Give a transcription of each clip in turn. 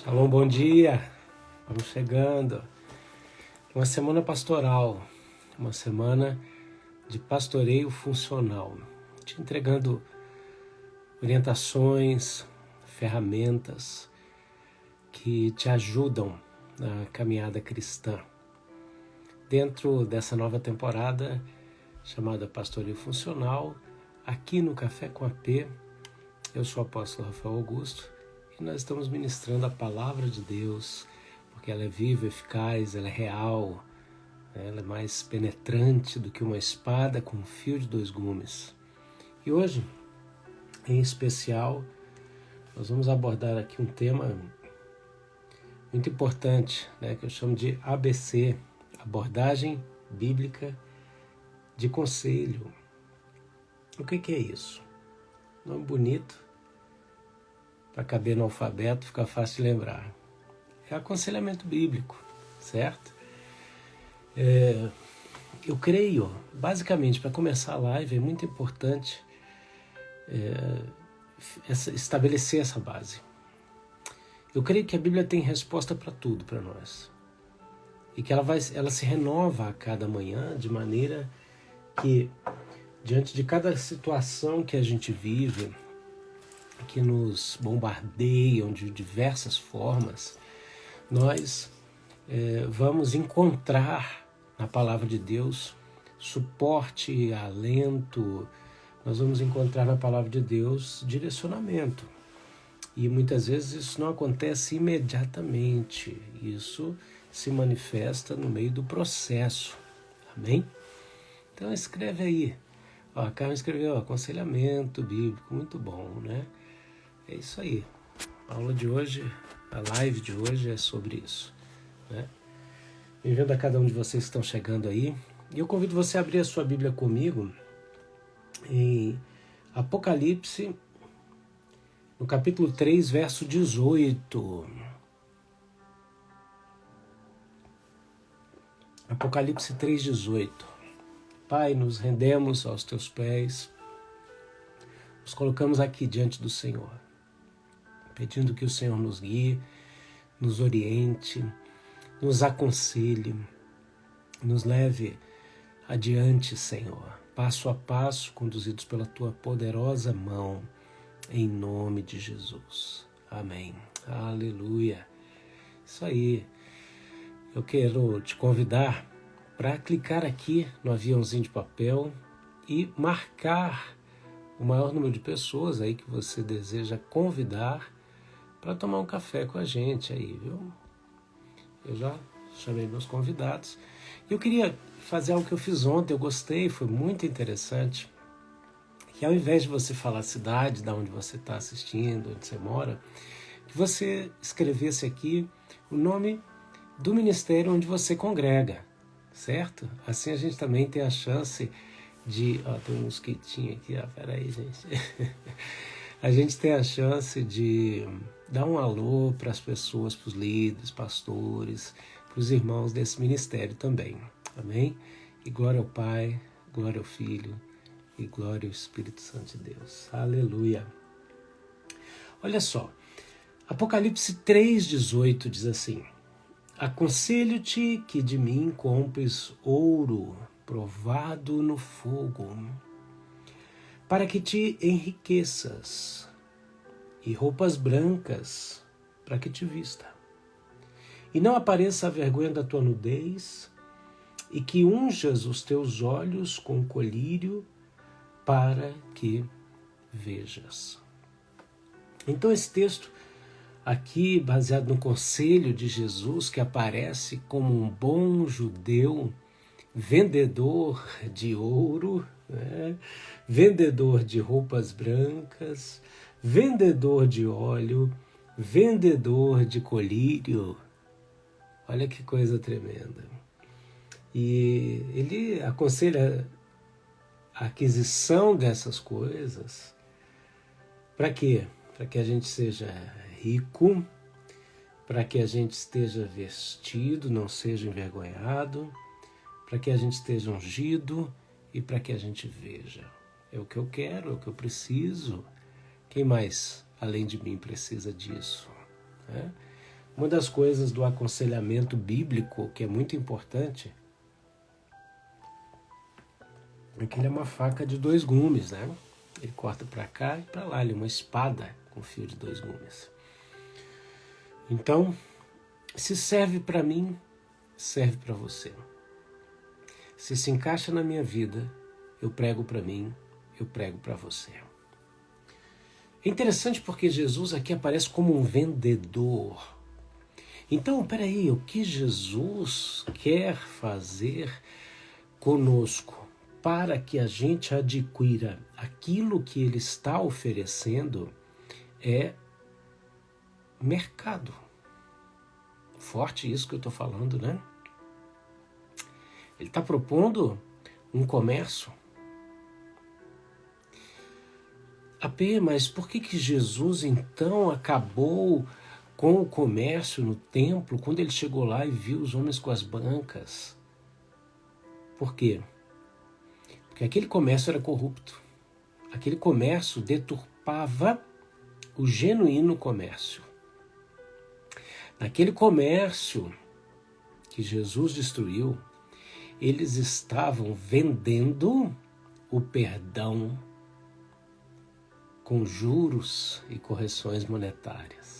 Shalom, bom dia. Vamos chegando. Uma semana pastoral, uma semana de pastoreio funcional, te entregando orientações, ferramentas que te ajudam na caminhada cristã. Dentro dessa nova temporada chamada Pastoreio Funcional, aqui no Café com AP, eu sou o apóstolo Rafael Augusto e nós estamos ministrando a palavra de Deus, porque ela é viva, eficaz, ela é real, ela é mais penetrante do que uma espada com um fio de 2 gumes. E hoje, em especial, nós vamos abordar aqui um tema muito importante, que eu chamo de ABC, Abordagem Bíblica de Conselho. O que é isso? Nome bonito, para caber no alfabeto, fica fácil de lembrar. É aconselhamento bíblico, certo? Eu creio, basicamente, para começar a live, é muito importante estabelecer essa base. Eu creio que a Bíblia tem resposta para tudo para nós. E que ela se renova a cada manhã, de maneira que, diante de cada situação que a gente vive, que nos bombardeiam de diversas formas, nós vamos encontrar na palavra de Deus suporte, alento, nós vamos encontrar na palavra de Deus direcionamento. E muitas vezes isso não acontece imediatamente, isso se manifesta no meio do processo, amém? Então escreve aí, a Carmen escreveu aconselhamento bíblico, muito bom, né? É isso aí, a aula de hoje, a live de hoje é sobre isso, né? Bem-vindo a cada um de vocês que estão chegando aí. E eu convido você a abrir a sua Bíblia comigo em Apocalipse, no capítulo 3, verso 18. Apocalipse 3, 18. Pai, nos rendemos aos teus pés, nos colocamos aqui diante do Senhor, pedindo que o Senhor nos guie, nos oriente, nos aconselhe, nos leve adiante, Senhor, passo a passo, conduzidos pela Tua poderosa mão, em nome de Jesus. Amém. Aleluia. Isso aí. Eu quero te convidar para clicar aqui no aviãozinho de papel e marcar o maior número de pessoas aí que você deseja convidar para tomar um café com a gente aí, viu? Eu já chamei meus convidados. Eu queria fazer algo que eu fiz ontem, eu gostei, foi muito interessante. Que ao invés de você falar a cidade, de onde você está assistindo, onde você mora, que você escrevesse aqui o nome do ministério onde você congrega, certo? Assim a gente também tem a chance de... tem um mosquitinho aqui, peraí, gente. A gente tem a chance de dar um alô para as pessoas, para os líderes, pastores, para os irmãos desse ministério também, amém? E glória ao Pai, glória ao Filho e glória ao Espírito Santo de Deus. Aleluia. Olha só, Apocalipse 3,18 diz assim: aconselho-te que de mim compres ouro provado no fogo, para que te enriqueças, e roupas brancas para que te vista, e não apareça a vergonha da tua nudez, e que unjas os teus olhos com colírio para que vejas. Então esse texto aqui, baseado no conselho de Jesus, que aparece como um bom judeu, vendedor de ouro, vendedor de roupas brancas, vendedor de óleo, vendedor de colírio. Olha que coisa tremenda. E ele aconselha a aquisição dessas coisas. Para quê? Para que a gente seja rico, para que a gente esteja vestido, não seja envergonhado, para que a gente esteja ungido e para que a gente veja. É o que eu quero, é o que eu preciso. Quem mais, além de mim, precisa disso? Uma das coisas do aconselhamento bíblico que é muito importante é que ele é uma faca de 2 gumes, né? Ele corta para cá e para lá, ele é uma espada com fio de 2 gumes. Então, se serve para mim, serve para você. Se encaixa na minha vida, eu prego para mim, eu prego para você. É interessante porque Jesus aqui aparece como um vendedor. Então, peraí, o que Jesus quer fazer conosco para que a gente adquira aquilo que ele está oferecendo é mercado. Forte isso que eu estou falando, né? Ele está propondo um comércio. AP, mas por que Jesus então acabou com o comércio no templo quando ele chegou lá e viu os homens com as bancas? Por quê? Porque aquele comércio era corrupto. Aquele comércio deturpava o genuíno comércio. Naquele comércio que Jesus destruiu, eles estavam vendendo o perdão com juros e correções monetárias.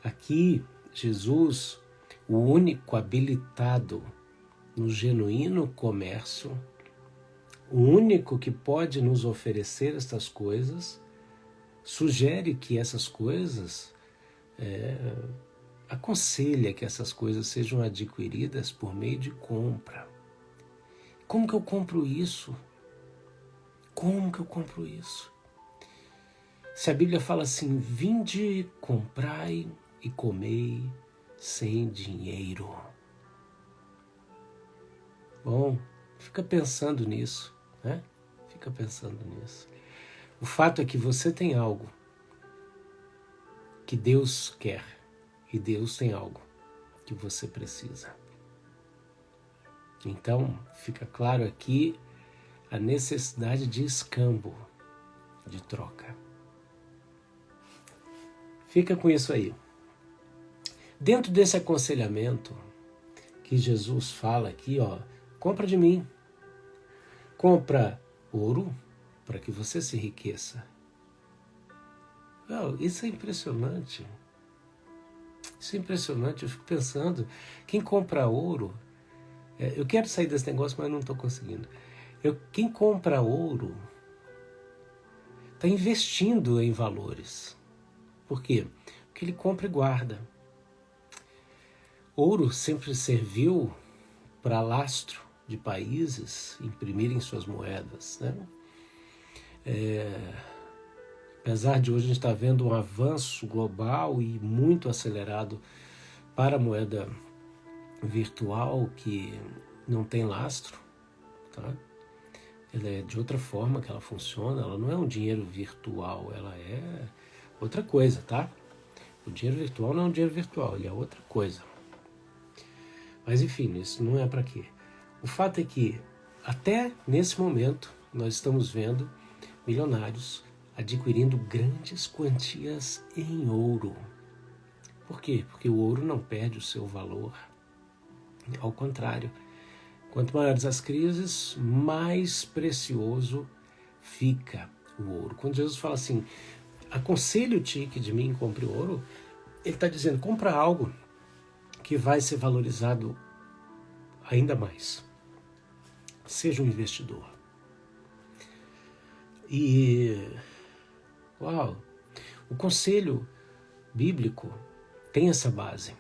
Aqui, Jesus, o único habilitado no genuíno comércio, o único que pode nos oferecer estas coisas, sugere que essas coisas, aconselha que essas coisas sejam adquiridas por meio de compra. Como que eu compro isso? Como que eu compro isso? Se a Bíblia fala assim, vinde, comprai e comei sem dinheiro. Bom, fica pensando nisso, né? Fica pensando nisso. O fato é que você tem algo que Deus quer e Deus tem algo que você precisa. Então, fica claro aqui a necessidade de escambo, de troca. Fica com isso aí. Dentro desse aconselhamento que Jesus fala aqui, compra de mim. Compra ouro para que você se enriqueça. Isso é impressionante. Isso é impressionante. Eu fico pensando, quem compra ouro... eu quero sair desse negócio, mas não estou conseguindo. Quem compra ouro está investindo em valores. Por quê? Porque ele compra e guarda. Ouro sempre serviu para lastro de países imprimirem suas moedas, né? Apesar de hoje a gente estar vendo um avanço global e muito acelerado para a moeda virtual que não tem lastro, tá? Ela é de outra forma que ela funciona, ela não é um dinheiro virtual, ela é outra coisa, tá? O dinheiro virtual não é um dinheiro virtual, ele é outra coisa. Mas enfim, isso não é para quê. O fato é que, até nesse momento, nós estamos vendo milionários adquirindo grandes quantias em ouro. Por quê? Porque o ouro não perde o seu valor. Ao contrário, quanto maiores as crises, mais precioso fica o ouro. Quando Jesus fala assim, aconselho-te que de mim compre ouro, ele está dizendo, compra algo que vai ser valorizado ainda mais. Seja um investidor. E, o conselho bíblico tem essa base.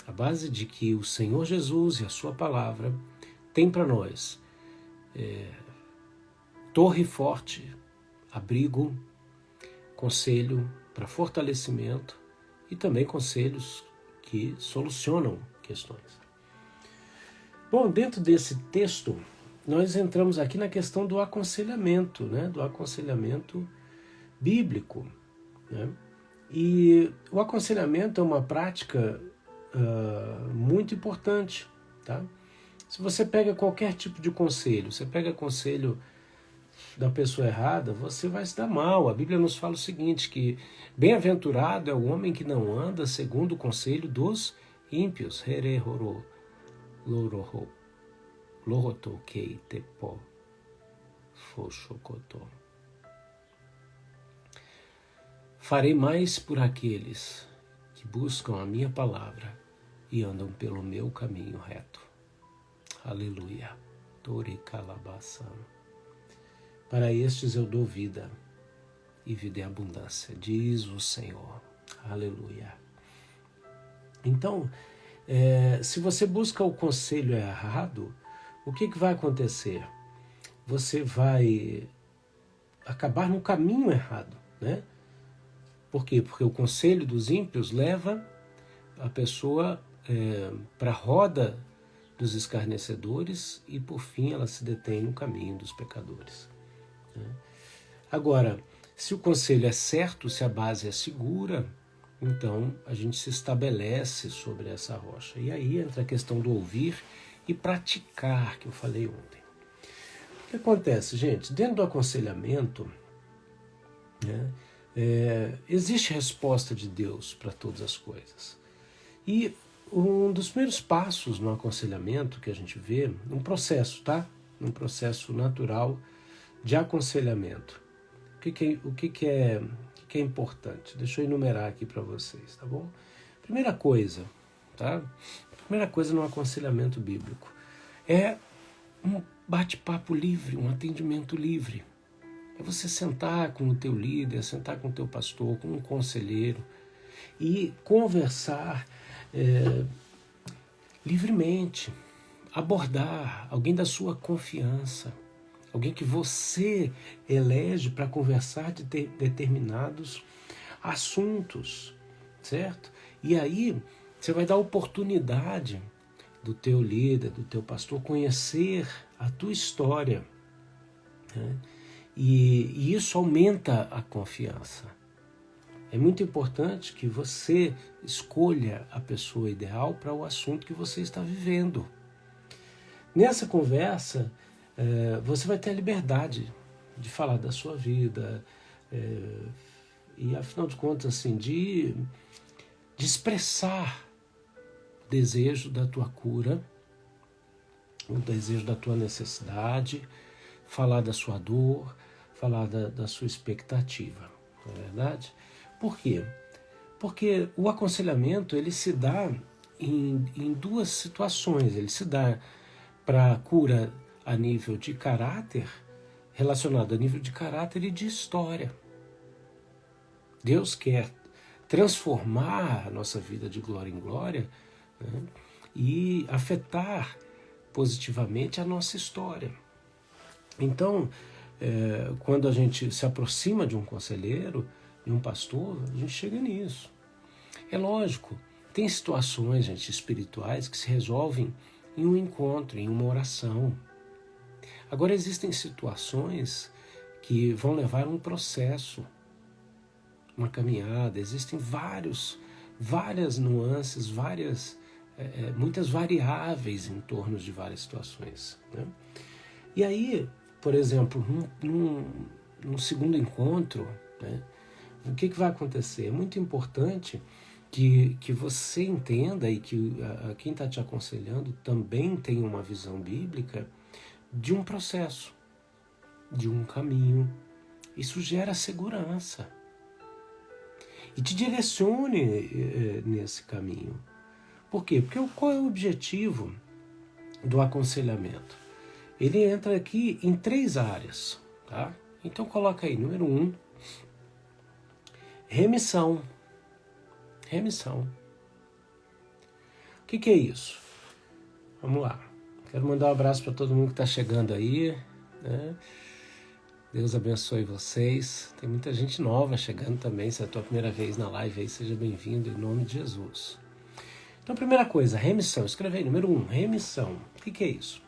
A base de que o Senhor Jesus e a sua palavra tem para nós torre forte, abrigo, conselho para fortalecimento e também conselhos que solucionam questões. Bom, dentro desse texto, nós entramos aqui na questão do aconselhamento, né? Do aconselhamento bíblico, né? E o aconselhamento é uma prática muito importante, tá? Se você pega qualquer tipo de conselho, você pega conselho da pessoa errada, você vai se dar mal. A Bíblia nos fala o seguinte, que bem-aventurado é o homem que não anda segundo o conselho dos ímpios. Herehoro, loroho, loroto kei tepo, foshokoto. Farei mais por aqueles que buscam a minha palavra e andam pelo meu caminho reto. Aleluia. Tori calabasam. Para estes eu dou vida, e vida em abundância, diz o Senhor. Aleluia. Então, se você busca o conselho errado, o que vai acontecer? Você vai acabar no caminho errado, né? Por quê? Porque o conselho dos ímpios leva a pessoa para a roda dos escarnecedores e, por fim, ela se detém no caminho dos pecadores. Agora, se o conselho é certo, se a base é segura, então a gente se estabelece sobre essa rocha. E aí entra a questão do ouvir e praticar, que eu falei ontem. O que acontece, gente? Dentro do aconselhamento, né, existe resposta de Deus para todas as coisas. E um dos primeiros passos no aconselhamento que a gente vê, um processo, tá? Um processo natural de aconselhamento. O que é importante? Deixa eu enumerar aqui para vocês, tá bom? Primeira coisa, tá? Primeira coisa no aconselhamento bíblico é um bate-papo livre, um atendimento livre. É você sentar com o teu líder, sentar com o teu pastor, com um conselheiro e conversar livremente, abordar alguém da sua confiança, alguém que você elege para conversar de determinados assuntos, certo? E aí você vai dar oportunidade do teu líder, do teu pastor conhecer a tua história, né? E isso aumenta a confiança. É muito importante que você escolha a pessoa ideal para o assunto que você está vivendo. Nessa conversa, você vai ter a liberdade de falar da sua vida e, afinal de contas, assim, de expressar o desejo da tua cura, o desejo da tua necessidade, falar da sua dor, falar da sua expectativa, não é verdade? Por quê? Porque o aconselhamento ele se dá em duas situações. Ele se dá para a cura a nível de caráter, relacionado a nível de caráter e de história. Deus quer transformar a nossa vida de glória em glória, né, e afetar positivamente a nossa história. Então, quando a gente se aproxima de um conselheiro, de um pastor, a gente chega nisso. É lógico, tem situações, gente, espirituais que se resolvem em um encontro, em uma oração. Agora, existem situações que vão levar a um processo, uma caminhada. Existem várias nuances, muitas variáveis em torno de várias situações, né? E aí, por exemplo, num segundo encontro, né, o que vai acontecer? É muito importante que você entenda e que quem está te aconselhando também tenha uma visão bíblica de um processo, de um caminho. Isso gera segurança e te direcione nesse caminho. Por quê? Porque qual é o objetivo do aconselhamento? Ele entra aqui em 3 áreas, tá? Então coloca aí, número 1, remissão. Remissão. O que é isso? Vamos lá. Quero mandar um abraço para todo mundo que está chegando aí, né? Deus abençoe vocês. Tem muita gente nova chegando também. Se é a tua primeira vez na live aí, seja bem-vindo em nome de Jesus. Então, primeira coisa, remissão. Escreve aí, número 1, remissão. O que é isso?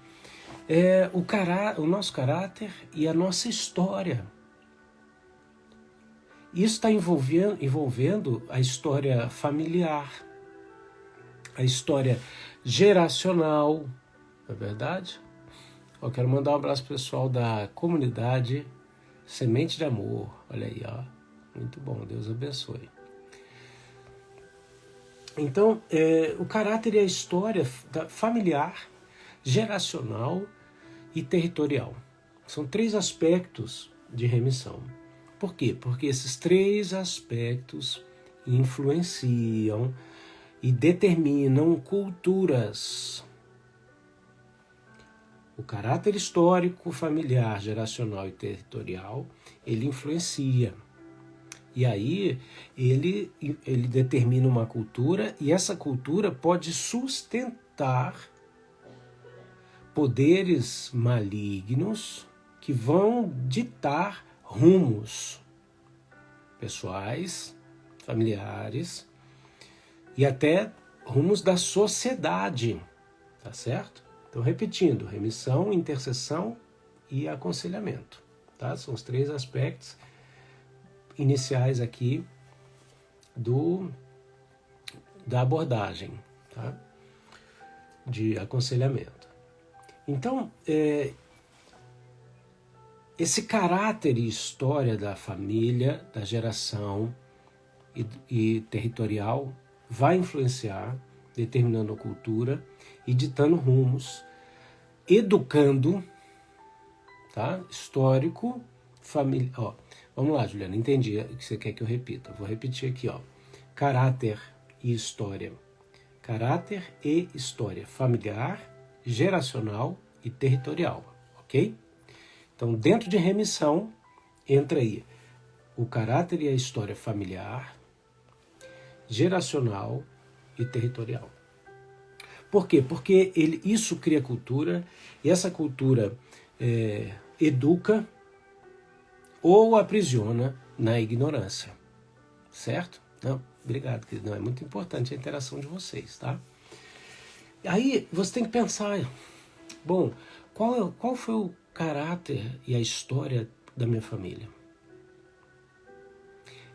É o nosso caráter e a nossa história. Isso está envolvendo a história familiar, a história geracional, não é verdade? Eu quero mandar um abraço pro pessoal da comunidade Semente de Amor. Olha aí, ó. Muito bom, Deus abençoe. Então, o caráter e a história familiar, geracional e territorial. São 3 aspectos de remissão. Por quê? Porque esses 3 aspectos influenciam e determinam culturas. O caráter histórico, familiar, geracional e territorial, ele influencia. E aí ele determina uma cultura, e essa cultura pode sustentar poderes malignos que vão ditar rumos pessoais, familiares e até rumos da sociedade, tá certo? Então, repetindo, remissão, intercessão e aconselhamento, tá? São os 3 aspectos iniciais aqui da abordagem, tá? De aconselhamento. Então, esse caráter e história da família, da geração e territorial vai influenciar, determinando a cultura e ditando rumos, educando, tá? Histórico, família. Ó, vamos lá, Juliana, entendi o que você quer que eu repita. Vou repetir aqui, ó. Caráter e história. Caráter e história familiar, geracional e territorial, ok? Então, dentro de remissão, entra aí o caráter e a história familiar, geracional e territorial. Por quê? Porque isso cria cultura, e essa cultura educa ou aprisiona na ignorância. Certo? Não, obrigado, querido. Não, é muito importante a interação de vocês, tá? Aí você tem que pensar, bom, qual foi o caráter e a história da minha família?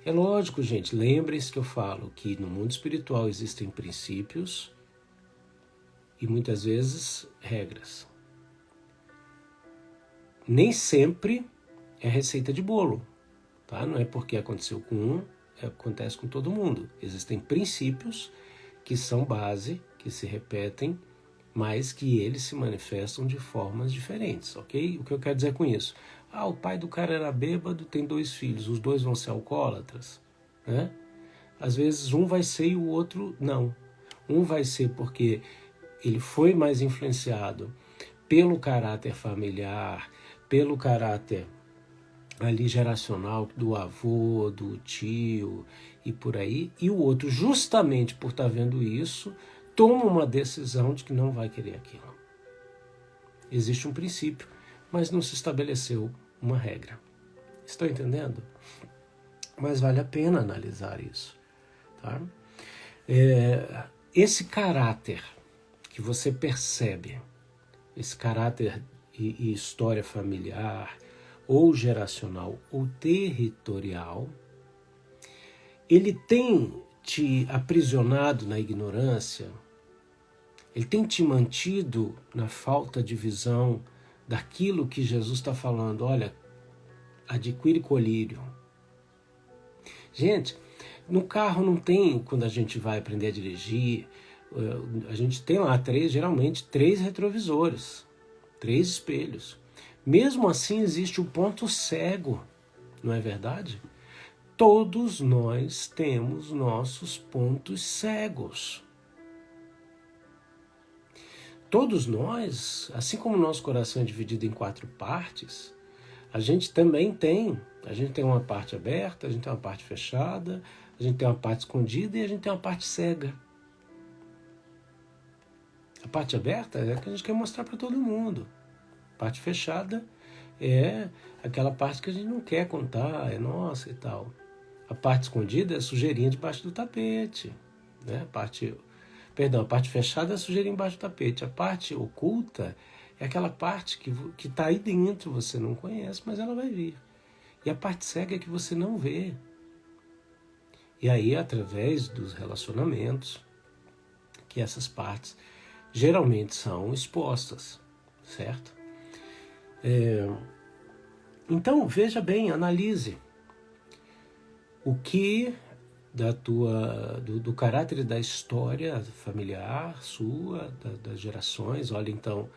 É lógico, gente, lembrem-se que eu falo que no mundo espiritual existem princípios e muitas vezes regras. Nem sempre é receita de bolo, tá? Não é porque aconteceu com um, acontece com todo mundo. Existem princípios que são base, que se repetem, mas que eles se manifestam de formas diferentes, ok? O que eu quero dizer com isso? O pai do cara era bêbado, tem 2 filhos, os 2 vão ser alcoólatras, né? Às vezes um vai ser e o outro não. Um vai ser porque ele foi mais influenciado pelo caráter familiar, pelo caráter ali geracional do avô, do tio e por aí, e o outro, justamente por estar vendo isso, toma uma decisão de que não vai querer aquilo. Existe um princípio, mas não se estabeleceu uma regra. Estão entendendo? Mas vale a pena analisar isso, tá? Esse caráter que você percebe, esse caráter e história familiar, ou geracional, ou territorial, ele tem te aprisionado na ignorância, ele tem te mantido na falta de visão daquilo que Jesus está falando. Olha, adquire colírio. Gente, no carro não tem, quando a gente vai aprender a dirigir, a gente tem lá geralmente 3 retrovisores, 3 espelhos. Mesmo assim existe o ponto cego, não é verdade? Todos nós temos nossos pontos cegos. Todos nós, assim como o nosso coração é dividido em 4 partes, a gente também tem. A gente tem uma parte aberta, a gente tem uma parte fechada, a gente tem uma parte escondida e a gente tem uma parte cega. A parte aberta é a que a gente quer mostrar para todo mundo. A parte fechada é aquela parte que a gente não quer contar, é nossa e tal. A parte escondida é a sujeirinha debaixo do tapete, né? A parte fechada é a sujeirinha embaixo do tapete. A parte oculta é aquela parte que está aí dentro, você não conhece, mas ela vai vir. E a parte cega é que você não vê. E aí, através dos relacionamentos, que essas partes geralmente são expostas, certo? Então, veja bem, analise o que do caráter da história familiar sua, das gerações. Olha então,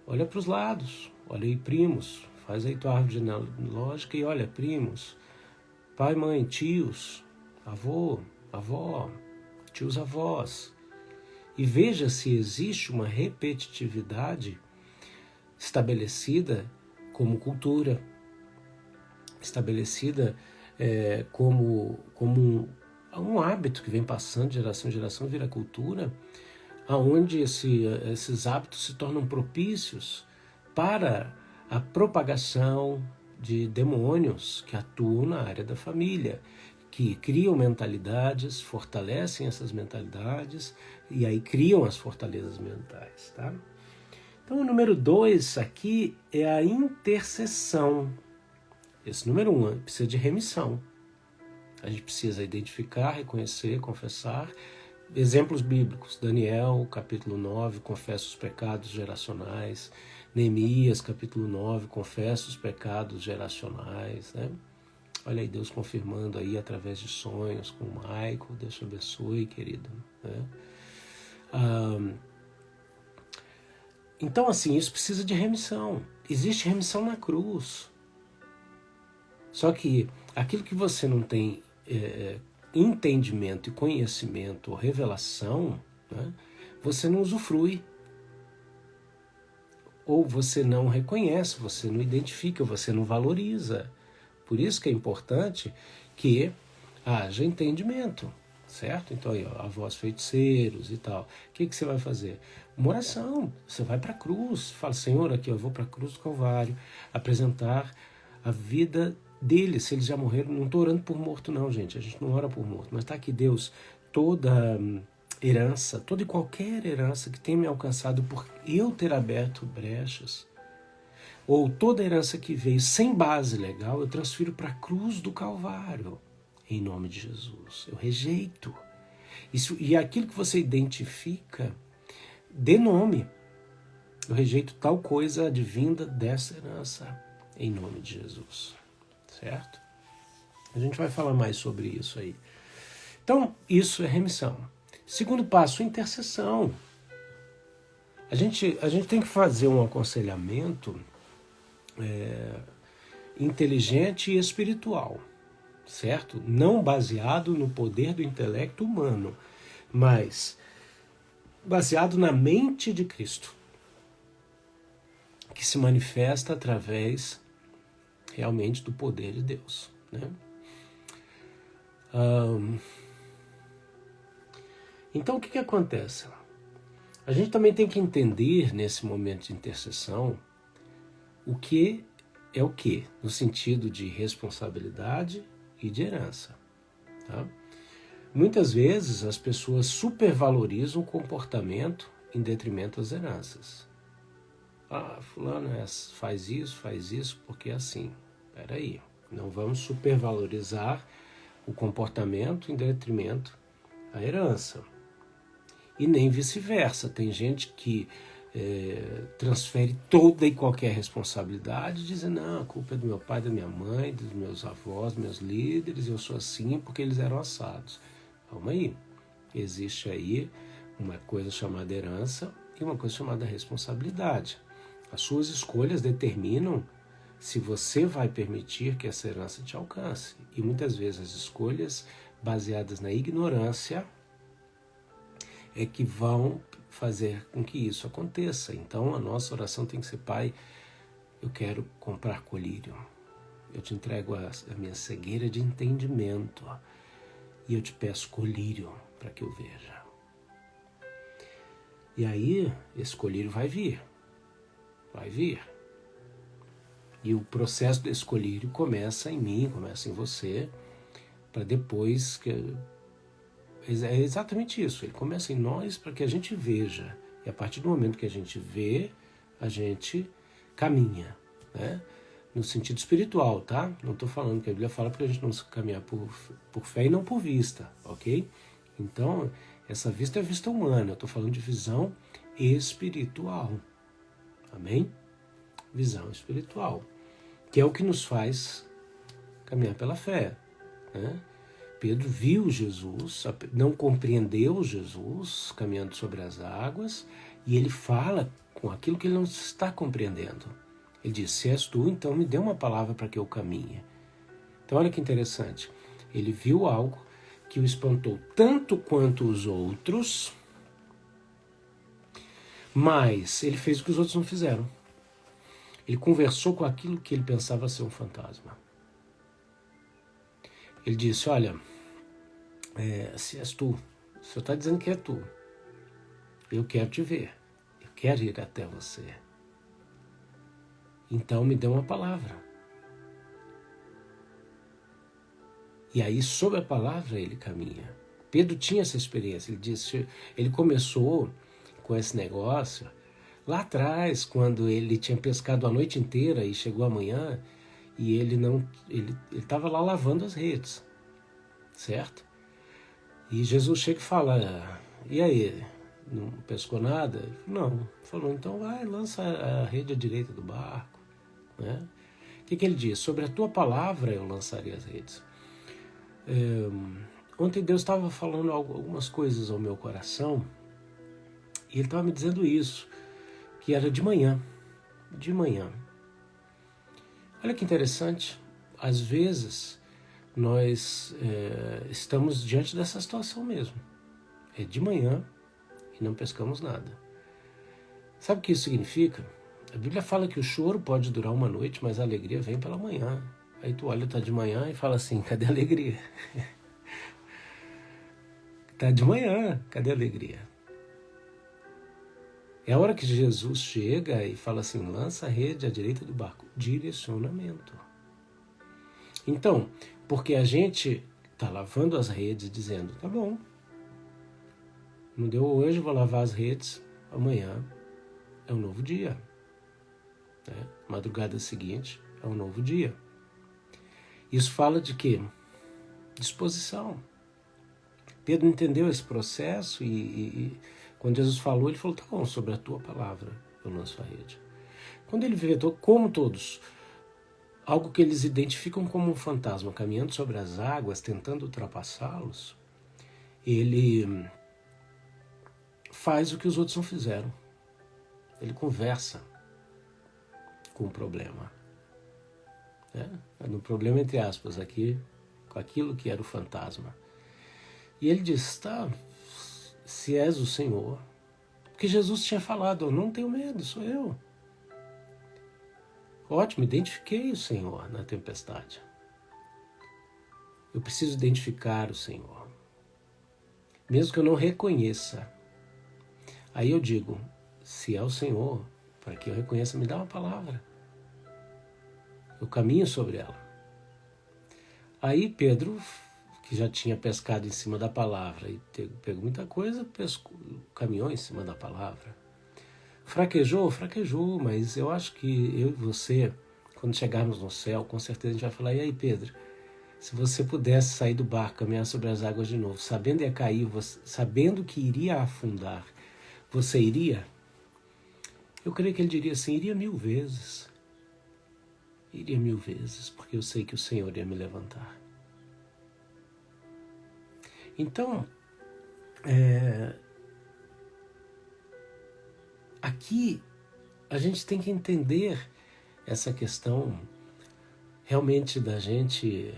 olha para os lados, olha aí primos, faz aí tua árvore genealógica e olha primos, pai, mãe, tios, avô, avó, tios, avós, e veja se existe uma repetitividade estabelecida como cultura, estabelecida como um hábito que vem passando de geração em geração, vira cultura, aonde esses hábitos se tornam propícios para a propagação de demônios que atuam na área da família, que criam mentalidades, fortalecem essas mentalidades e aí criam as fortalezas mentais, tá? Então, o número 2 aqui é a intercessão. Esse número 1 precisa de remissão. A gente precisa identificar, reconhecer, confessar. Exemplos bíblicos: Daniel, capítulo 9, confessa os pecados geracionais. Neemias, capítulo 9, confessa os pecados geracionais, né? Olha aí, Deus confirmando aí através de sonhos com o Michael. Deus te abençoe, querido, né? Então, assim, isso precisa de remissão. Existe remissão na cruz. Só que aquilo que você não tem entendimento e conhecimento ou revelação, né, você não usufrui. Ou você não reconhece, você não identifica, você não valoriza. Por isso que é importante que haja entendimento, certo? Então aí, ó, avós feiticeiros e tal. O que você vai fazer? Uma oração. Você vai para a cruz, fala: Senhor, aqui eu vou para a cruz do Calvário apresentar a vida deles, se eles já morreram. Não estou orando por morto não, gente, a gente não ora por morto, mas está aqui, Deus, toda herança, toda e qualquer herança que tenha me alcançado por eu ter aberto brechas, ou toda herança que veio sem base legal, eu transfiro para a cruz do Calvário, em nome de Jesus. Eu rejeito isso, e aquilo que você identifica, dê nome. Eu rejeito tal coisa advinda dessa herança, em nome de Jesus. Certo? A gente vai falar mais sobre isso aí. Então, isso é remissão. Segundo passo, intercessão. A gente tem que fazer um aconselhamento inteligente e espiritual, certo? Não baseado no poder do intelecto humano, mas baseado na mente de Cristo, que se manifesta através realmente do poder de Deus, né? Então, o que acontece? A gente também tem que entender, nesse momento de intercessão, o que é o que, no sentido de responsabilidade e de herança, tá? Muitas vezes as pessoas supervalorizam o comportamento em detrimento das heranças. Ah, fulano faz isso porque é assim. Espera aí, não vamos supervalorizar o comportamento em detrimento da herança. E nem vice-versa. Tem gente que transfere toda e qualquer responsabilidade, dizendo: não, a culpa é do meu pai, da minha mãe, dos meus avós, dos meus líderes, eu sou assim porque eles eram assados. Calma aí. Existe aí uma coisa chamada herança e uma coisa chamada responsabilidade. As suas escolhas determinam se você vai permitir que essa herança te alcance. E muitas vezes as escolhas baseadas na ignorância é que vão fazer com que isso aconteça. Então a nossa oração tem que ser: Pai, eu quero comprar colírio. Eu te entrego a minha cegueira de entendimento e eu te peço colírio para que eu veja. E aí esse colírio vai vir. Vai vir. E o processo desse colírio começa em mim, começa em você, para depois é exatamente isso. Ele começa em nós para que a gente veja. E a partir do momento que a gente vê, a gente caminha, né? No sentido espiritual, tá? Não estou falando que a Bíblia fala porque a gente não se caminhar por fé e não por vista, ok? Então, essa vista é vista humana. Eu estou falando de visão espiritual. Amém? visão espiritual, que é o que nos faz caminhar pela fé, né? Pedro viu Jesus, não compreendeu Jesus caminhando sobre as águas, e ele fala com aquilo que ele não está compreendendo. Ele diz, se és tu, então me dê uma palavra para que eu caminhe. Então olha que interessante, ele viu algo que o espantou tanto quanto os outros, mas ele fez o que os outros não fizeram. Ele conversou com aquilo que ele pensava ser um fantasma. Ele disse, olha, se és tu, o Senhor está dizendo que é tu, eu quero te ver, eu quero ir até você. Então me dê uma palavra. E aí, sob a palavra, ele caminha. Pedro tinha essa experiência. Ele disse, ele começou com esse negócio lá atrás, quando ele tinha pescado a noite inteira e chegou amanhã e ele estava lá lavando as redes, certo? E Jesus chega e fala, e aí, não pescou nada? Ele falou, não. Falou, então vai, lança a rede à direita do barco, né? O que ele diz? Sobre a tua palavra eu lançarei as redes. Ontem Deus estava falando algumas coisas ao meu coração e Ele estava me dizendo isso, que era de manhã. Olha que interessante, às vezes nós estamos diante dessa situação mesmo. É de manhã e não pescamos nada. Sabe o que isso significa? A Bíblia fala que o choro pode durar uma noite, mas a alegria vem pela manhã. Aí tu olha, tá de manhã e fala assim, cadê a alegria? Tá de manhã, cadê a alegria? É a hora que Jesus chega e fala assim, lança a rede à direita do barco. Direcionamento. Então, porque a gente tá lavando as redes dizendo, tá bom, não deu hoje, vou lavar as redes, amanhã é um novo dia. Né? Madrugada seguinte é um novo dia. Isso fala de quê? Disposição. Pedro entendeu esse processo e quando Jesus falou, ele falou, tá bom, sobre a tua palavra eu lanço a rede. Quando ele vê, como todos, algo que eles identificam como um fantasma caminhando sobre as águas, tentando ultrapassá-los, ele faz o que os outros não fizeram. Ele conversa com o problema. No problema, entre aspas, aqui, com aquilo que era o fantasma. E ele diz, tá, se és o Senhor, porque Jesus tinha falado, eu não tenho medo, sou eu. Ótimo, identifiquei o Senhor na tempestade. Eu preciso identificar o Senhor. Mesmo que eu não reconheça. Aí eu digo, se é o Senhor, para que eu reconheça, me dá uma palavra. Eu caminho sobre ela. Aí Pedro, que já tinha pescado em cima da palavra e pegou muita coisa, caminhou em cima da palavra. Fraquejou, mas eu acho que eu e você, quando chegarmos no céu, com certeza a gente vai falar, e aí Pedro, se você pudesse sair do barco, caminhar sobre as águas de novo, sabendo que ia cair, sabendo que iria afundar, você iria? Eu creio que ele diria assim, iria 1000 vezes. Iria 1000 vezes, porque eu sei que o Senhor ia me levantar. Então, aqui a gente tem que entender essa questão realmente da gente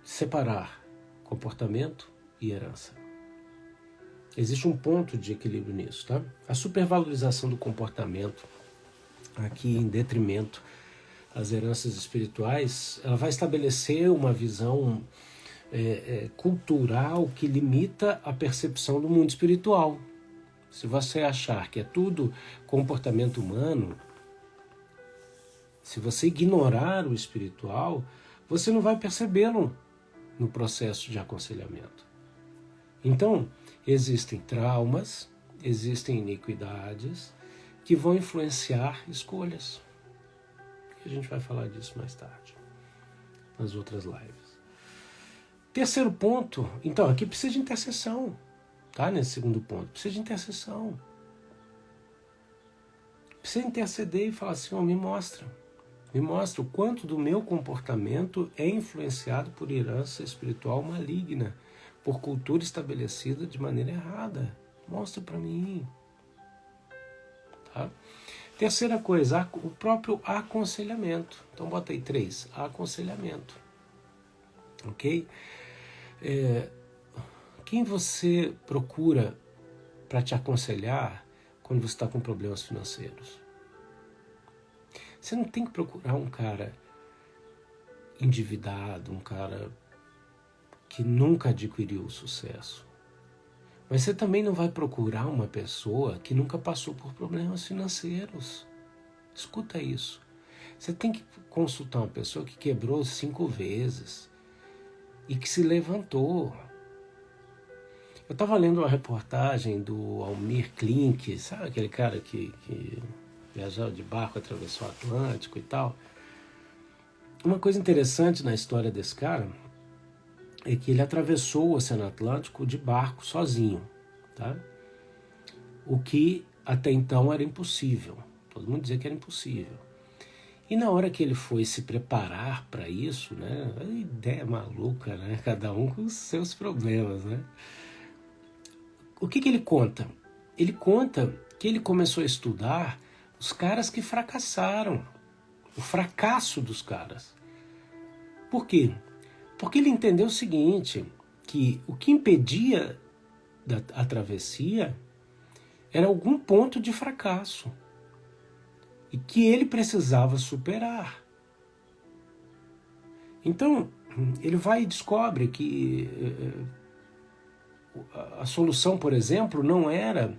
separar comportamento e herança. Existe um ponto de equilíbrio nisso, tá? A supervalorização do comportamento, aqui em detrimento às heranças espirituais, ela vai estabelecer uma visão cultural que limita a percepção do mundo espiritual. Se você achar que é tudo comportamento humano, se você ignorar o espiritual, você não vai percebê-lo no processo de aconselhamento. Então, existem traumas, existem iniquidades que vão influenciar escolhas. E a gente vai falar disso mais tarde, nas outras lives. Terceiro ponto, então, aqui precisa de intercessão, tá? Nesse segundo ponto, precisa de intercessão. precisa interceder e falar assim, me mostra o quanto do meu comportamento é influenciado por herança espiritual maligna, por cultura estabelecida de maneira errada. Mostra para mim. Tá? Terceira coisa, o próprio aconselhamento. Então bota aí 3, aconselhamento. Ok? Quem você procura para te aconselhar quando você está com problemas financeiros? Você não tem que procurar um cara endividado, um cara que nunca adquiriu sucesso. Mas você também não vai procurar uma pessoa que nunca passou por problemas financeiros. Escuta isso. Você tem que consultar uma pessoa que quebrou 5 vezes e que se levantou. Eu estava lendo uma reportagem do Almir Klink, sabe aquele cara que viajava de barco, atravessou o Atlântico e tal. Uma coisa interessante na história desse cara é que ele atravessou o Oceano Atlântico de barco sozinho, tá? O que até então era impossível. Todo mundo dizia que era impossível. E na hora que ele foi se preparar para isso, né? A ideia maluca, né? Cada um com os seus problemas, né? O que ele conta? Ele conta que ele começou a estudar os caras que fracassaram, o fracasso dos caras. Por quê? Porque ele entendeu o seguinte, que o que impedia a travessia era algum ponto de fracasso e que ele precisava superar. Então, ele vai e descobre que a solução, por exemplo, não era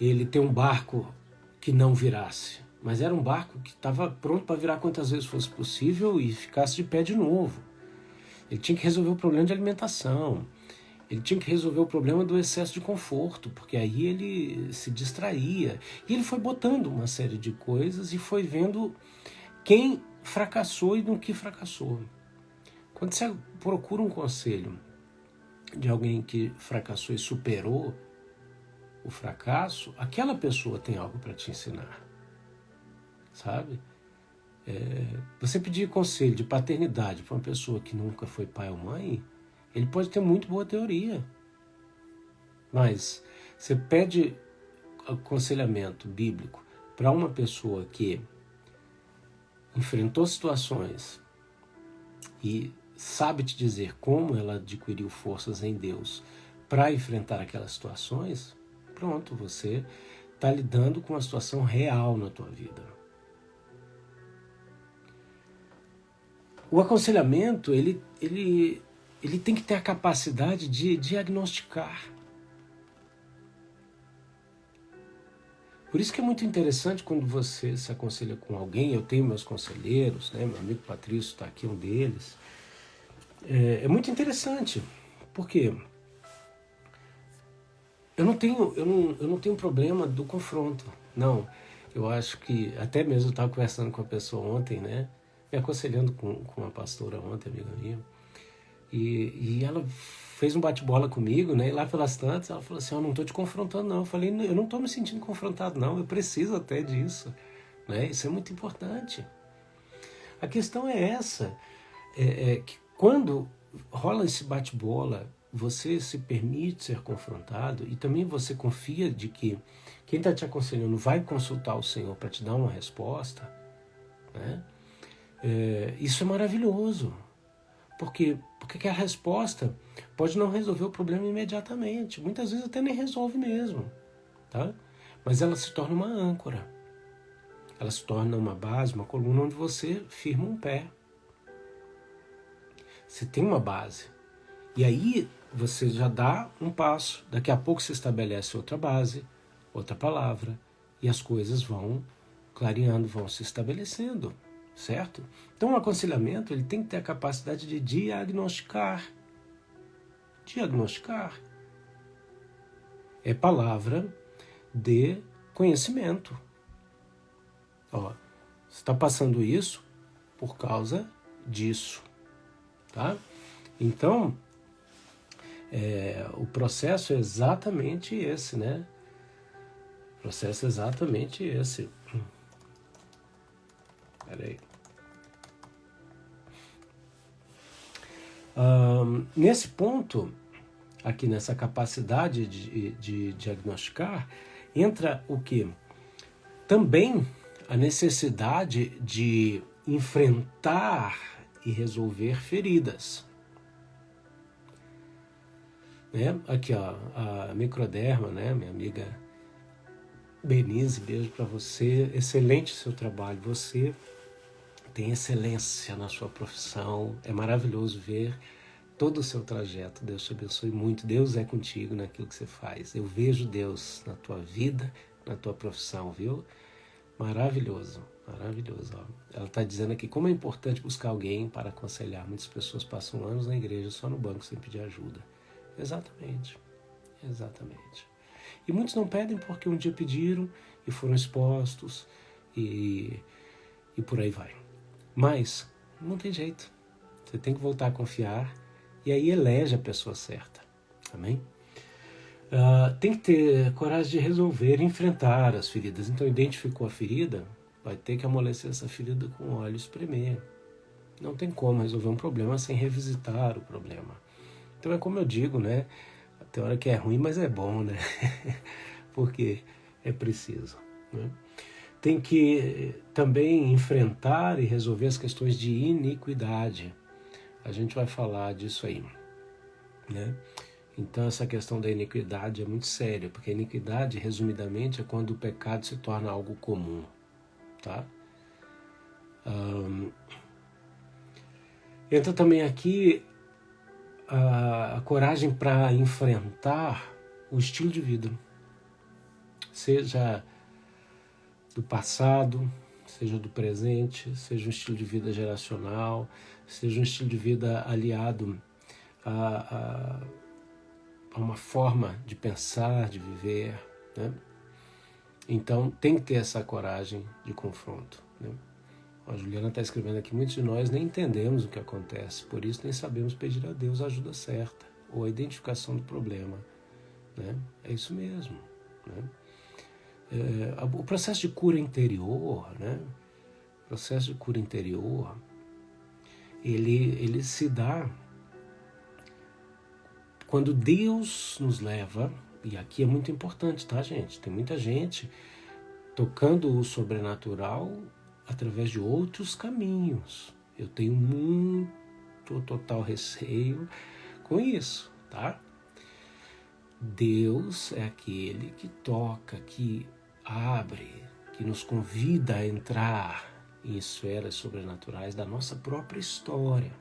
ele ter um barco que não virasse, mas era um barco que estava pronto para virar quantas vezes fosse possível e ficasse de pé de novo. Ele tinha que resolver o problema de alimentação, ele tinha que resolver o problema do excesso de conforto, porque aí ele se distraía. E ele foi botando uma série de coisas e foi vendo quem fracassou e no que fracassou. Quando você procura um conselho de alguém que fracassou e superou o fracasso, aquela pessoa tem algo para te ensinar, sabe? Você pedir conselho de paternidade para uma pessoa que nunca foi pai ou mãe, ele pode ter muito boa teoria, mas você pede aconselhamento bíblico para uma pessoa que enfrentou situações e sabe te dizer como ela adquiriu forças em Deus para enfrentar aquelas situações, pronto, você está lidando com uma situação real na tua vida. O aconselhamento, ele tem que ter a capacidade de diagnosticar. Por isso que é muito interessante quando você se aconselha com alguém. Eu tenho meus conselheiros, né? Meu amigo Patrício está aqui, um deles. É muito interessante, porque eu não tenho problema do confronto, não. Eu acho que, até mesmo eu estava conversando com a pessoa ontem, né? Me aconselhando com uma pastora ontem, amiga minha, e ela fez um bate-bola comigo, né? E lá pelas tantas, ela falou assim, eu não estou te confrontando, não. Eu falei, eu não estou me sentindo confrontado, não. Eu preciso até disso, né? Isso é muito importante. A questão é essa, que quando rola esse bate-bola, você se permite ser confrontado e também você confia de que quem está te aconselhando vai consultar o Senhor para te dar uma resposta, né? Isso é maravilhoso. Porque aquela resposta pode não resolver o problema imediatamente. Muitas vezes até nem resolve mesmo, tá? Mas ela se torna uma âncora. Ela se torna uma base, uma coluna onde você firma um pé. Você tem uma base. E aí você já dá um passo. Daqui a pouco você estabelece outra base, outra palavra. E as coisas vão clareando, vão se estabelecendo. Certo? Então o aconselhamento ele tem que ter a capacidade de diagnosticar. Diagnosticar é palavra de conhecimento. Ó, você está passando isso por causa disso. Tá? Então, o processo é exatamente esse, né? processo é exatamente esse. Espera aí. Nesse ponto, aqui nessa capacidade de diagnosticar, entra o quê? Também a necessidade de enfrentar e resolver feridas. Né? Aqui, ó, a microderma, né? Minha amiga Denise, beijo para você. Excelente seu trabalho. Você tem excelência na sua profissão. É maravilhoso ver todo o seu trajeto. Deus te abençoe muito. Deus é contigo naquilo que você faz. Eu vejo Deus na tua vida, na tua profissão, viu? Maravilhoso, maravilhoso. Ó. Ela está dizendo aqui como é importante buscar alguém para aconselhar. Muitas pessoas passam anos na igreja só no banco sem pedir ajuda. Exatamente, exatamente. E muitos não pedem porque um dia pediram e foram expostos e por aí vai. Mas não tem jeito. Você tem que voltar a confiar e aí elege a pessoa certa. Amém? Tem que ter coragem de resolver e enfrentar as feridas. Então, identificou a ferida, vai ter que amolecer essa ferida com óleo e espremer. Não tem como resolver um problema sem revisitar o problema. Então, é como eu digo, né? Tem hora que é ruim, mas é bom, né? Porque é preciso. Né? Tem que também enfrentar e resolver as questões de iniquidade. A gente vai falar disso aí, né? Então essa questão da iniquidade é muito séria, porque a iniquidade, resumidamente, é quando o pecado se torna algo comum, tá? Entra também aqui a coragem para enfrentar o estilo de vida, seja do passado, seja do presente, seja um estilo de vida geracional, seja um estilo de vida aliado a uma forma de pensar, de viver, né? Então tem que ter essa coragem de confronto, né? A Juliana está escrevendo aqui, muitos de nós nem entendemos o que acontece, por isso nem sabemos pedir a Deus a ajuda certa, ou a identificação do problema, né? É isso mesmo, né? O processo de cura interior, né? O processo de cura interior, ele se dá quando Deus nos leva, e aqui é muito importante, tá, gente? Tem muita gente tocando o sobrenatural através de outros caminhos. Eu tenho muito total receio com isso, tá? Deus é aquele que toca, que abre, que nos convida a entrar em esferas sobrenaturais da nossa própria história.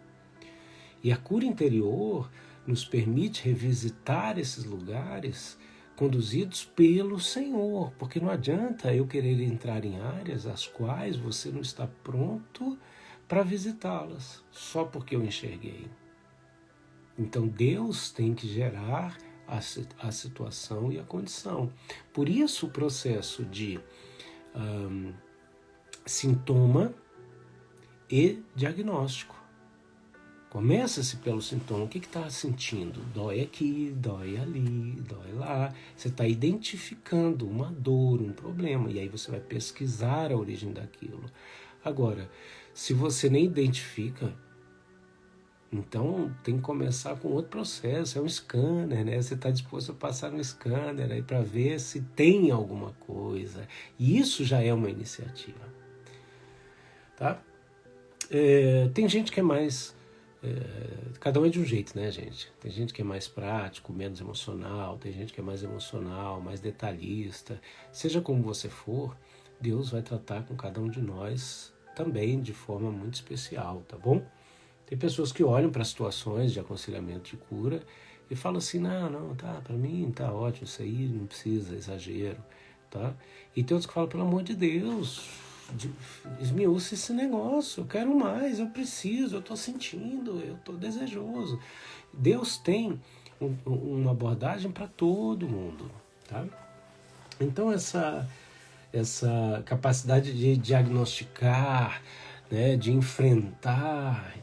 E a cura interior nos permite revisitar esses lugares conduzidos pelo Senhor, porque não adianta eu querer entrar em áreas as quais você não está pronto para visitá-las, só porque eu enxerguei. Então Deus tem que gerar a situação e a condição. Por isso o processo de sintoma e diagnóstico. Começa-se pelo sintoma. O que está sentindo? Dói aqui, dói ali, dói lá. Você está identificando uma dor, um problema. E aí você vai pesquisar a origem daquilo. Agora, se você nem identifica, então tem que começar com outro processo. É um scanner, né? Você está disposto a passar no scanner aí para ver se tem alguma coisa. E isso já é uma iniciativa. Tá? Tem gente que é mais... cada um é de um jeito, né, gente? Tem gente que é mais prático, menos emocional, tem gente que é mais emocional, mais detalhista. Seja como você for, Deus vai tratar com cada um de nós também de forma muito especial, tá bom? Tem pessoas que olham para situações de aconselhamento de cura e falam assim, não, tá, para mim tá ótimo, isso aí não precisa, exagero, tá? E tem outros que falam, pelo amor de Deus, esmiúça esse negócio, eu quero mais, eu preciso, eu estou sentindo, eu estou desejoso. Deus tem uma abordagem para todo mundo, tá? Então essa capacidade de diagnosticar, né, de enfrentar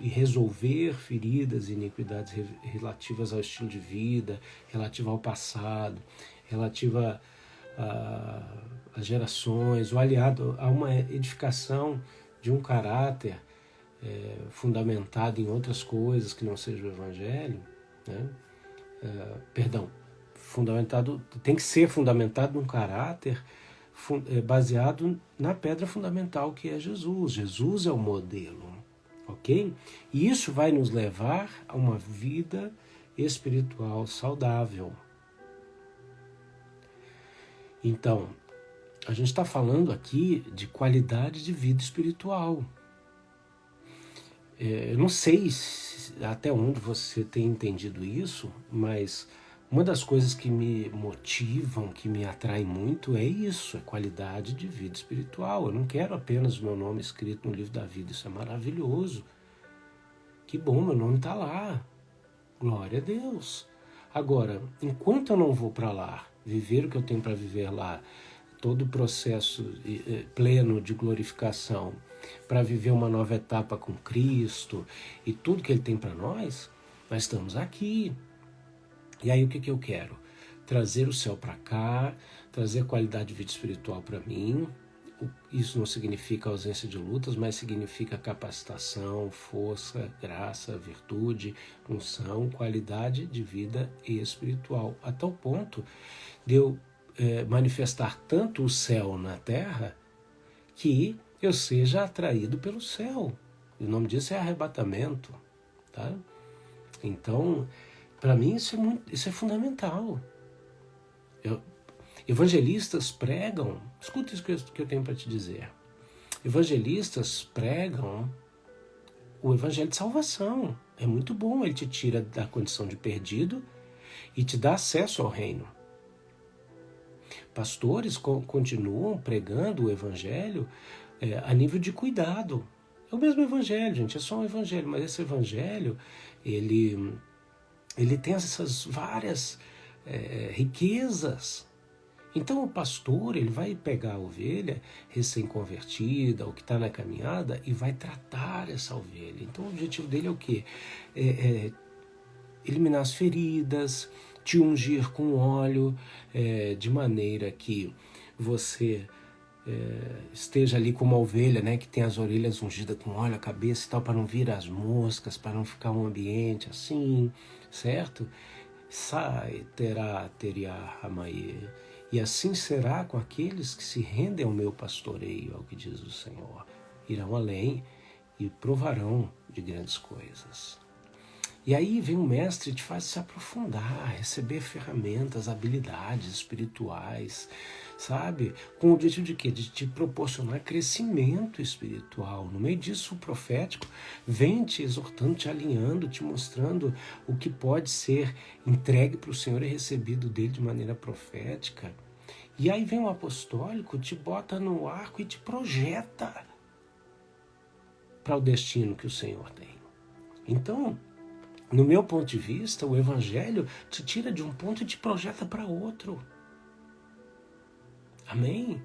e resolver feridas e iniquidades relativas ao estilo de vida, relativa ao passado, relativa às gerações, ou aliado a uma edificação de um caráter fundamentado em outras coisas que não seja o Evangelho, né? Tem que ser fundamentado num caráter baseado na pedra fundamental que é Jesus. Jesus é o modelo, ok? E isso vai nos levar a uma vida espiritual saudável. Então, a gente está falando aqui de qualidade de vida espiritual. Eu não sei até onde você tem entendido isso, mas uma das coisas que me motivam, que me atraem muito é isso, é qualidade de vida espiritual. Eu não quero apenas o meu nome escrito no livro da vida, isso é maravilhoso. Que bom, meu nome está lá. Glória a Deus. Agora, enquanto eu não vou para lá, viver o que eu tenho para viver lá, todo o processo pleno de glorificação, para viver uma nova etapa com Cristo e tudo que Ele tem para nós estamos aqui. E aí o que eu quero? Trazer o céu para cá, trazer qualidade de vida espiritual para mim. Isso não significa ausência de lutas, mas significa capacitação, força, graça, virtude, unção, qualidade de vida espiritual. A tal ponto de eu manifestar tanto o céu na terra que eu seja atraído pelo céu. E o nome disso é arrebatamento. Tá? Então, para mim isso é fundamental. Evangelistas pregam, escuta isso que eu tenho para te dizer. Evangelistas pregam o evangelho de salvação. É muito bom, ele te tira da condição de perdido e te dá acesso ao reino. Pastores continuam pregando o evangelho a nível de cuidado. É o mesmo evangelho, gente, é só um evangelho, mas esse evangelho, ele tem essas várias riquezas. Então o pastor, ele vai pegar a ovelha recém-convertida, ou que está na caminhada, e vai tratar essa ovelha. Então o objetivo dele é o quê? Eliminar as feridas, te ungir com óleo, de maneira que você esteja ali como uma ovelha, né, que tem as orelhas ungidas com óleo, a cabeça e tal, para não vir as moscas, para não ficar um ambiente assim, certo? Sai, teria, amaie. E assim será com aqueles que se rendem ao meu pastoreio, ao que diz o Senhor. Irão além e provarão de grandes coisas. E aí vem o mestre e te faz se aprofundar, receber ferramentas, habilidades espirituais, sabe? Com o objetivo de quê? De te proporcionar crescimento espiritual. No meio disso, o profético vem te exortando, te alinhando, te mostrando o que pode ser entregue para o Senhor e recebido dele de maneira profética. E aí vem o apostólico, te bota no arco e te projeta para o destino que o Senhor tem. Então, no meu ponto de vista, o evangelho te tira de um ponto e te projeta para outro. Amém?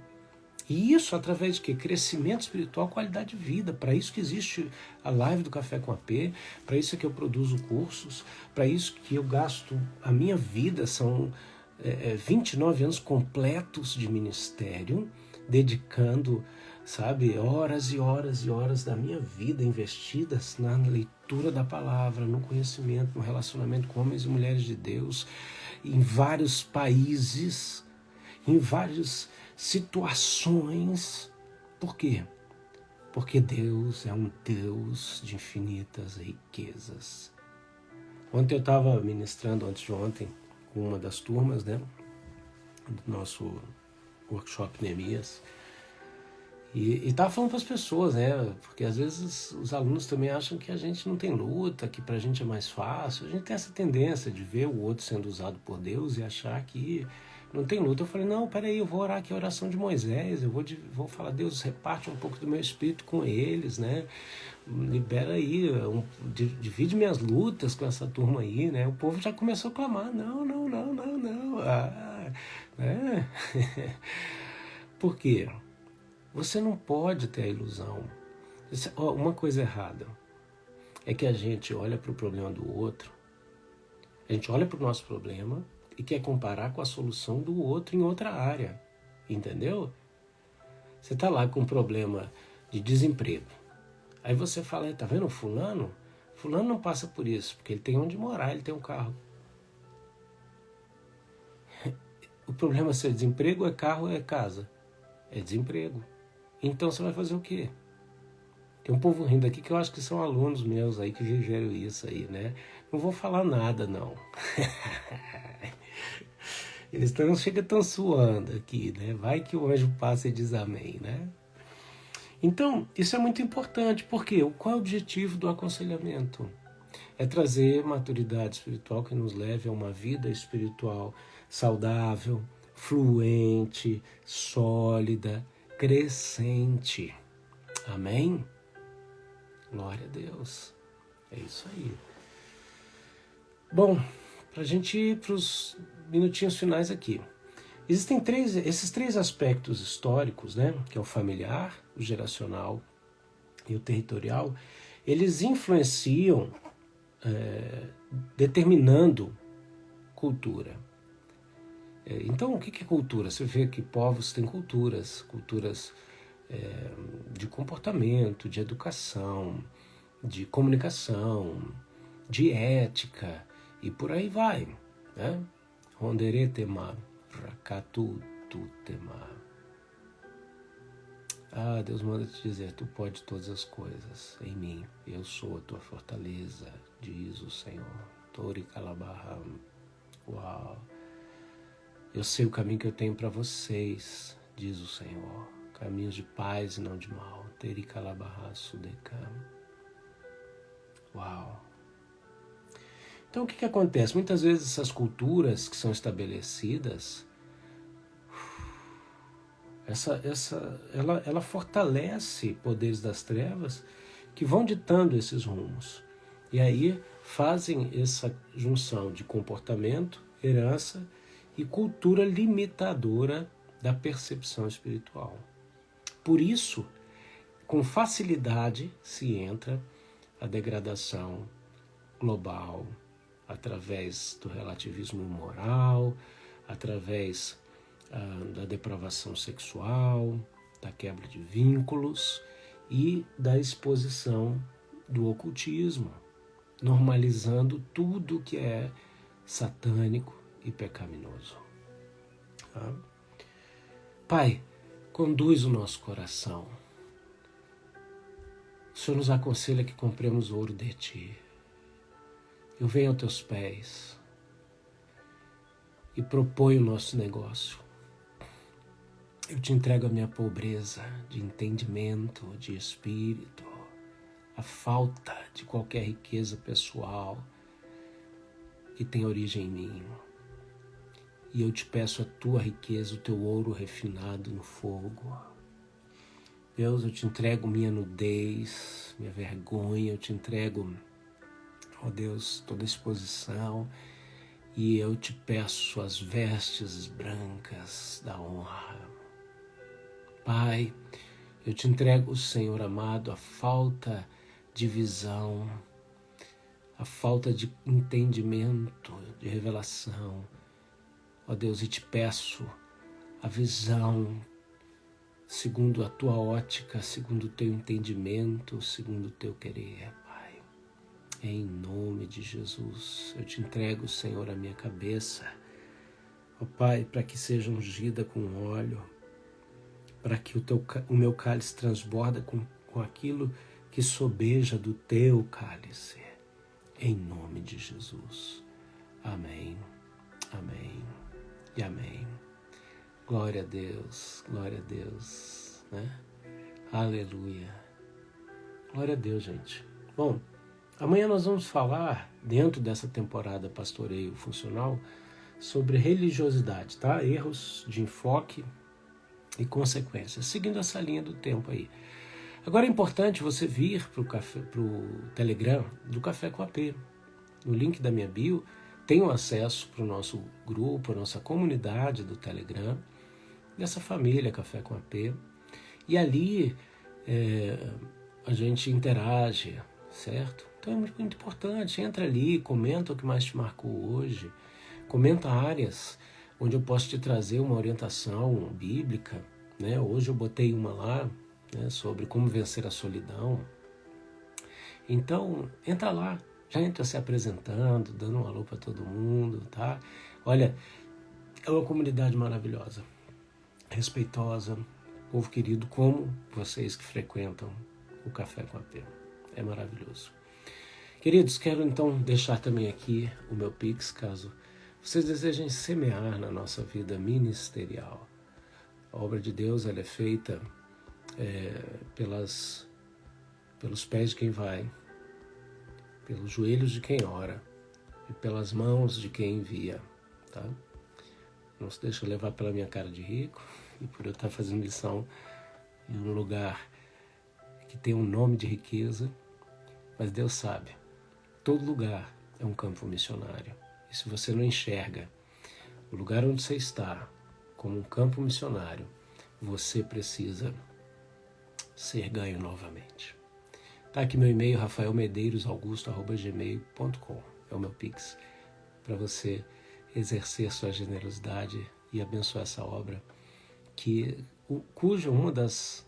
E isso através de quê? Crescimento espiritual, qualidade de vida. Para isso que existe a live do Café com AP, para isso que eu produzo cursos, para isso que eu gasto a minha vida, são 29 anos completos de ministério, dedicando, sabe, horas e horas e horas da minha vida investidas na leitura da palavra, no conhecimento, no relacionamento com homens e mulheres de Deus, em vários países, em várias situações. Por quê? Porque Deus é um Deus de infinitas riquezas. Ontem eu estava ministrando, antes de ontem, com uma das turmas, né, do nosso workshop Neemias, e estava falando para as pessoas, né, porque às vezes os alunos também acham que a gente não tem luta, que para a gente é mais fácil. A gente tem essa tendência de ver o outro sendo usado por Deus e achar que não tem luta. Eu falei, não, peraí, eu vou orar aqui a oração de Moisés, eu vou falar, Deus, reparte um pouco do meu espírito com eles, né, libera aí, divide minhas lutas com essa turma aí, né. O povo já começou a clamar, não, né? Por quê? Você não pode ter a ilusão. Uma coisa errada é que a gente olha para o problema do outro, a gente olha para o nosso problema e quer comparar com a solução do outro em outra área, entendeu? Você está lá com um problema de desemprego. Aí você fala, tá vendo fulano? Fulano não passa por isso, porque ele tem onde morar, ele tem um carro. O problema é ser desemprego, é carro, é casa. É desemprego. Então você vai fazer o quê? Tem um povo rindo aqui que eu acho que são alunos meus aí que viveram isso aí, né? Não vou falar nada, não. Eles não chegam tão suando aqui, né? Vai que o anjo passa e diz amém, né? Então, isso é muito importante, porque qual é o objetivo do aconselhamento? É trazer maturidade espiritual que nos leve a uma vida espiritual saudável, fluente, sólida, crescente. Amém? Glória a Deus. É isso aí. Bom, para a gente ir para os minutinhos finais aqui. Existem esses três aspectos históricos, né? Que é o familiar, o geracional e o territorial. Eles influenciam determinando cultura. Então, o que é cultura? Você vê que povos têm culturas de comportamento, de educação, de comunicação, de ética e por aí vai, né? Rondere tema, rakatu tu tema. Ah, Deus manda te dizer, tu pode todas as coisas em mim, eu sou a tua fortaleza, diz o Senhor. Tori kalabaham. Uau! Eu sei o caminho que eu tenho para vocês, diz o Senhor. Caminhos de paz e não de mal. Teri kalabaham sudekam. Uau! Então o que acontece? Muitas vezes essas culturas que são estabelecidas, ela fortalece poderes das trevas que vão ditando esses rumos. E aí fazem essa junção de comportamento, herança e cultura limitadora da percepção espiritual. Por isso, com facilidade se entra a degradação global, através do relativismo moral, através da depravação sexual, da quebra de vínculos e da exposição do ocultismo, normalizando tudo que é satânico e pecaminoso. Tá? Pai, conduz o nosso coração. O Senhor nos aconselha que compremos ouro de Ti. Eu venho aos Teus pés e proponho o nosso negócio. Eu te entrego a minha pobreza de entendimento, de espírito, a falta de qualquer riqueza pessoal que tem origem em mim. E eu te peço a tua riqueza, o teu ouro refinado no fogo. Deus, eu te entrego minha nudez, minha vergonha, eu te entrego, ó Deus, toda exposição. E eu te peço as vestes brancas da honra. Pai, eu te entrego, Senhor amado, a falta de visão, a falta de entendimento, de revelação. Ó Deus, e te peço a visão segundo a tua ótica, segundo o teu entendimento, segundo o teu querer, Pai. Em nome de Jesus, eu te entrego, Senhor, a minha cabeça, ó Pai, para que seja ungida com óleo, para que o meu cálice transborda com aquilo que sobeja do teu cálice. Em nome de Jesus. Amém, amém e amém. Glória a Deus, né? Aleluia. Glória a Deus, gente. Bom, amanhã nós vamos falar, dentro dessa temporada Pastoreio Funcional, sobre religiosidade, tá? Erros de enfoque e consequências, seguindo essa linha do tempo aí. Agora é importante você vir para o Telegram do Café com AP. No link da minha bio, tem o acesso para o nosso grupo, a nossa comunidade do Telegram, dessa família Café com AP. E ali a gente interage, certo? Então é muito importante, entra ali, comenta o que mais te marcou hoje, Comenta áreas onde eu posso te trazer uma orientação bíblica, né? Hoje eu botei uma lá, né, sobre como vencer a solidão. Então, entra lá, já entra se apresentando, dando um alô para todo mundo, tá? Olha, é uma comunidade maravilhosa, respeitosa, povo querido, como vocês que frequentam o Café com AP. É maravilhoso. Queridos, quero então deixar também aqui o meu Pix, caso vocês desejem semear na nossa vida ministerial. A obra de Deus ela é feita pelos pés de quem vai, pelos joelhos de quem ora e pelas mãos de quem envia, tá? Não se deixa levar pela minha cara de rico e por eu estar fazendo missão em um lugar que tem um nome de riqueza, mas Deus sabe, todo lugar é um campo missionário. E se você não enxerga o lugar onde você está como um campo missionário, você precisa ser ganho novamente. Tá aqui meu e-mail, rafaelmedeiros.augusto@gmail.com. É o meu Pix para você exercer sua generosidade e abençoar essa obra, cuja uma das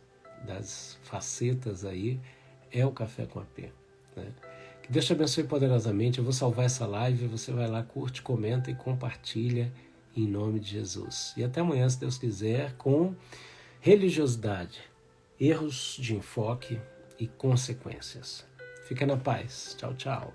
facetas aí é o Café com AP, né? Que Deus te abençoe poderosamente. Eu vou salvar essa live, você vai lá, curte, comenta e compartilha em nome de Jesus. E até amanhã, se Deus quiser, com religiosidade, erros de enfoque e consequências. Fica na paz. Tchau, tchau.